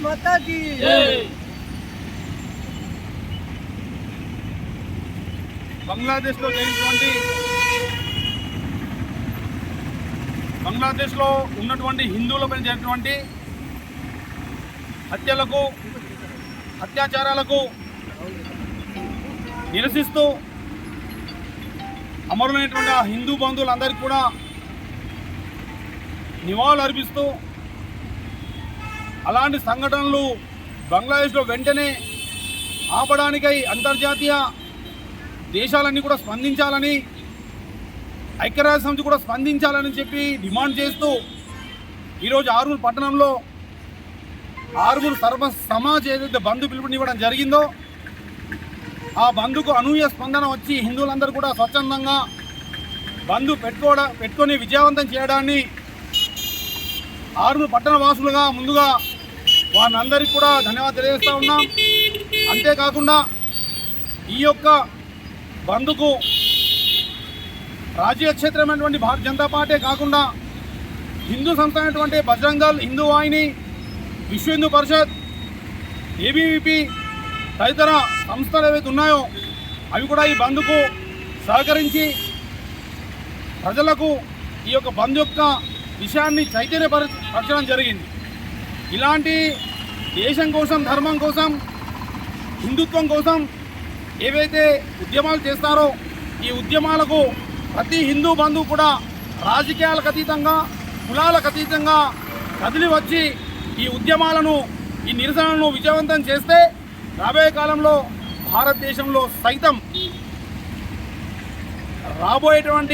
माता की బంగ్లాదేశ్లో జరిగినటువంటి బంగ్లాదేశ్లో ఉన్నటువంటి హిందువులపై జరిగినటువంటి హత్యలకు అత్యాచారాలకు నిరసిస్తూ అమరులైనటువంటి ఆ హిందూ బంధువులందరికీ కూడా నివాళులు అర్పిస్తూ అలాంటి సంఘటనలు బంగ్లాదేశ్లో వెంటనే ఆపడానికై అంతర్జాతీయ దేశాలన్నీ కూడా స్పందించాలని, ఐక్యరాజ్య సమితి కూడా స్పందించాలని చెప్పి డిమాండ్ చేస్తూ ఈరోజు ఆర్మూర్ పట్టణంలో ఆర్మూర్ సర్వ సమాజ్ ఏదైతే బంధు పిలుపునివ్వడం జరిగిందో ఆ బంధుకు అనూహ్య స్పందన వచ్చి హిందువులందరూ కూడా స్వచ్ఛందంగా బంధు పెట్టుకొని విజయవంతం చేయడాన్ని ఆర్మూర్ పట్టణ వాసులుగా ముందుగా వారందరికీ కూడా ధన్యవాదాలు తెలియజేస్తూ ఉన్నాం. అంతేకాకుండా ఈ యొక్క బంధుకు రాజకీయ క్షేత్రమైనటువంటి భారతీయ జనతా పార్టీ కాకుండా హిందూ సంస్థ అయినటువంటి బజరంగ్ దళ్, హిందూ వాహిని, విశ్వ హిందూ పరిషత్, ఏబీవీపీ తదితర సంస్థలు ఏవైతే ఉన్నాయో అవి కూడా ఈ బంధుకు సహకరించి ప్రజలకు ఈ యొక్క బంధు యొక్క విషయాన్ని చైతన్యపరచడం జరిగింది. ఇలాంటి దేశం కోసం, ధర్మం కోసం, హిందుత్వం కోసం ఏవైతే ఉద్యమాలు చేస్తారో ఈ ఉద్యమాలకు ప్రతి హిందూ బంధువు కూడా రాజకీయాలకు అతీతంగా, కులాలకు అతీతంగా కదిలి వచ్చి ఈ ఉద్యమాలను, ఈ నిరసనలను విజయవంతం చేస్తే రాబోయే కాలంలో భారతదేశంలో సైతం రాబోయేటువంటి